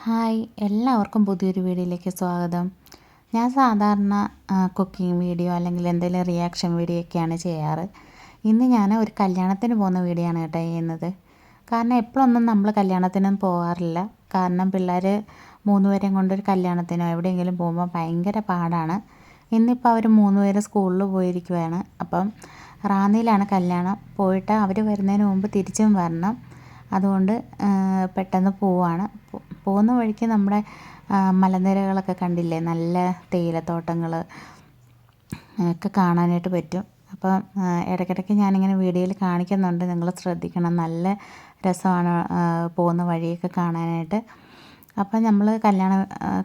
Hi, എല്ലാവർക്കും പുതിയൊരു വീഡിയോയിലേക്ക് സ്വാഗതം. ഞാൻ സാധാരണ കുക്കിംഗ് വീഡിയോ അല്ലെങ്കിൽ എന്തെങ്കിലും റിയാക്ഷൻ വീഡിയോ ഒക്കെയാണ് ചെയ്യാറ്. ഇന്ന് ഞാൻ ഒരു കല്യാണത്തിന് പോകുന്ന വീഡിയോ ആണ് കേട്ടോ ചെയ്യുന്നത്. കാരണം എപ്പോഴൊന്നും നമ്മൾ കല്യാണത്തിനും പോകാറില്ല. കാരണം പിള്ളേർ 3 പേരെയും കൊണ്ടൊരു കല്യാണത്തിനോ എവിടെയെങ്കിലും പോകുമ്പോൾ ഭയങ്കര പാടാണ്. ഇന്നിപ്പോൾ അവർ 3 പേര് സ്കൂളിൽ പോയിരിക്കുകയാണ്. അപ്പം റാന്നിയിലാണ് കല്യാണം. പോയിട്ട് അവർ വരുന്നതിന് മുമ്പ് തിരിച്ചും വരണം. അതുകൊണ്ട് പെട്ടെന്ന് പോവുകയാണ്. പോകുന്ന വഴിക്ക് നമ്മുടെ മലനിരകളൊക്കെ കണ്ടില്ലേ, നല്ല തേയിലത്തോട്ടങ്ങൾ ഒക്കെ കാണാനായിട്ട് പറ്റും. അപ്പം ഇടയ്ക്കിടയ്ക്ക് ഞാനിങ്ങനെ വീഡിയോയിൽ കാണിക്കുന്നുണ്ട്, നിങ്ങൾ ശ്രദ്ധിക്കണം. നല്ല രസമാണ് പോകുന്ന വഴിയൊക്കെ കാണാനായിട്ട്. അപ്പം നമ്മൾ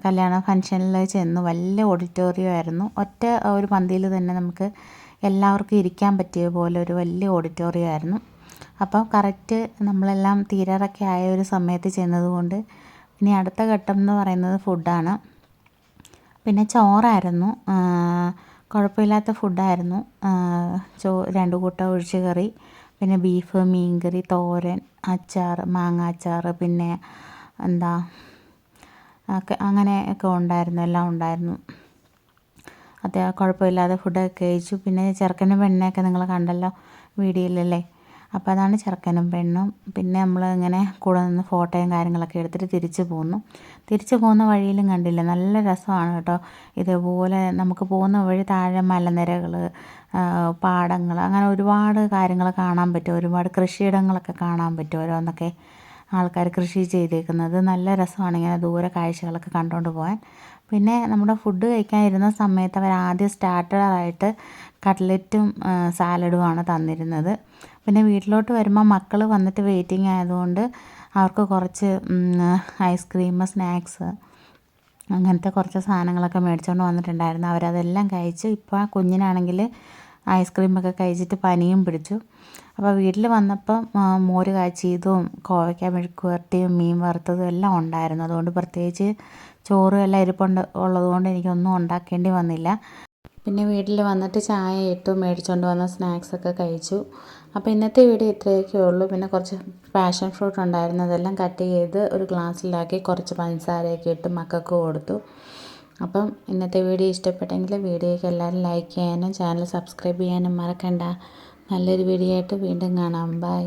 കല്യാണ ഫംഗ്ഷനിൽ ചെന്നു. വലിയ ഓഡിറ്റോറിയം ആയിരുന്നു. ഒറ്റ ഒരു പന്തിയിൽ തന്നെ നമുക്ക് എല്ലാവർക്കും ഇരിക്കാൻ പറ്റിയ പോലെ ഒരു വലിയ ഓഡിറ്റോറിയം ആയിരുന്നു. അപ്പം കറക്റ്റ് നമ്മളെല്ലാം തീരാറൊക്കെ ആയ ഒരു സമയത്ത് ചെന്നതുകൊണ്ട് ഇനി അടുത്ത ഘട്ടം എന്ന് പറയുന്നത് ഫുഡാണ്. പിന്നെ ചോറായിരുന്നു, കുഴപ്പമില്ലാത്ത ഫുഡായിരുന്നു. 2 കൂട്ടം ഒഴിച്ച് കറി, പിന്നെ ബീഫ്, മീൻകറി, തോരൻ, അച്ചാർ, മാങ്ങ അച്ചാർ, പിന്നെ അങ്ങനെയൊക്കെ ഉണ്ടായിരുന്നു, എല്ലാം ഉണ്ടായിരുന്നു. കുഴപ്പമില്ലാതെ ഫുഡൊക്കെ കഴിച്ചു. പിന്നെ ചെറുക്കനും പെണ്ണിനെയൊക്കെ നിങ്ങൾ കണ്ടല്ലോ വീഡിയോയിലല്ലേ. അപ്പോൾ അതാണ് ചെറുക്കനും പെണ്ണും. പിന്നെ നമ്മൾ ഇങ്ങനെ കൂടെ നിന്ന് ഫോട്ടോയും കാര്യങ്ങളൊക്കെ എടുത്തിട്ട് തിരിച്ചു പോകുന്ന വഴിയിലും കണ്ടില്ല, നല്ല രസമാണ് കേട്ടോ. ഇതുപോലെ നമുക്ക് പോകുന്ന വഴി താഴെ മലനിരകൾ, പാടങ്ങൾ, അങ്ങനെ ഒരുപാട് കാര്യങ്ങൾ കാണാൻ പറ്റും. ഒരുപാട് കൃഷിയിടങ്ങളൊക്കെ കാണാൻ പറ്റും. ഓരോന്നൊക്കെ ആൾക്കാർ കൃഷി ചെയ്തേക്കുന്നത് നല്ല രസമാണ് ഇങ്ങനെ ദൂരെ കാഴ്ചകളൊക്കെ കണ്ടുകൊണ്ട് പോകാൻ. പിന്നെ നമ്മുടെ ഫുഡ് കഴിക്കാനിരുന്ന സമയത്ത് അവർ ആദ്യം സ്റ്റാർട്ടറായിട്ട് കട്ട്ലറ്റും സാലഡുമാണ് തന്നിരുന്നത്. പിന്നെ വീട്ടിലോട്ട് വരുമ്പോൾ മക്കൾ വന്നിട്ട് വെയിറ്റിംഗ് ആയതുകൊണ്ട് അവർക്ക് കുറച്ച് ഐസ്ക്രീം, സ്നാക്സ്, അങ്ങനത്തെ കുറച്ച് സാധനങ്ങളൊക്കെ മേടിച്ചുകൊണ്ട് വന്നിട്ടുണ്ടായിരുന്നു. അവരതെല്ലാം കഴിച്ച്. ഇപ്പോൾ ആ കുഞ്ഞിനാണെങ്കിൽ ഐസ്ക്രീമൊക്കെ കഴിച്ചിട്ട് പനിയും പിടിച്ചു. അപ്പോൾ വീട്ടിൽ വന്നപ്പം മോര് കാച്ചിയതും കോവയ്ക്ക മെഴുക്ക് വരട്ടിയും മീൻ വറുത്തതും എല്ലാം ഉണ്ടായിരുന്നു. അതുകൊണ്ട് പ്രത്യേകിച്ച് ചോറും എല്ലാം ഉള്ളതുകൊണ്ട് എനിക്കൊന്നും ഉണ്ടാക്കേണ്ടി വന്നില്ല. പിന്നെ വീട്ടിൽ വന്നിട്ട് ചായ ഇട്ടു, മേടിച്ചുകൊണ്ട് വന്ന സ്നാക്സൊക്കെ കഴിച്ചു. അപ്പോൾ ഇന്നത്തെ വീഡിയോ ഇത്രയൊക്കെ ഉള്ളൂ. പിന്നെ കുറച്ച് പാഷൻ ഫ്രൂട്ട് ഉണ്ടായിരുന്നു, അതെല്ലാം കട്ട് ചെയ്ത് ഒരു ഗ്ലാസ്സിലാക്കി കുറച്ച് പഞ്ചസാരയൊക്കെ ഇട്ട് മക്കൾക്ക് കൊടുത്തു. അപ്പം ഇന്നത്തെ വീഡിയോ ഇഷ്ടപ്പെട്ടെങ്കിൽ വീഡിയോയ്ക്ക് എല്ലാവരും ലൈക്ക് ചെയ്യാനും ചാനൽ സബ്സ്ക്രൈബ് ചെയ്യാനും മറക്കണ്ട. നല്ലൊരു വീഡിയോ ആയിട്ട് വീണ്ടും കാണാം. ബൈ.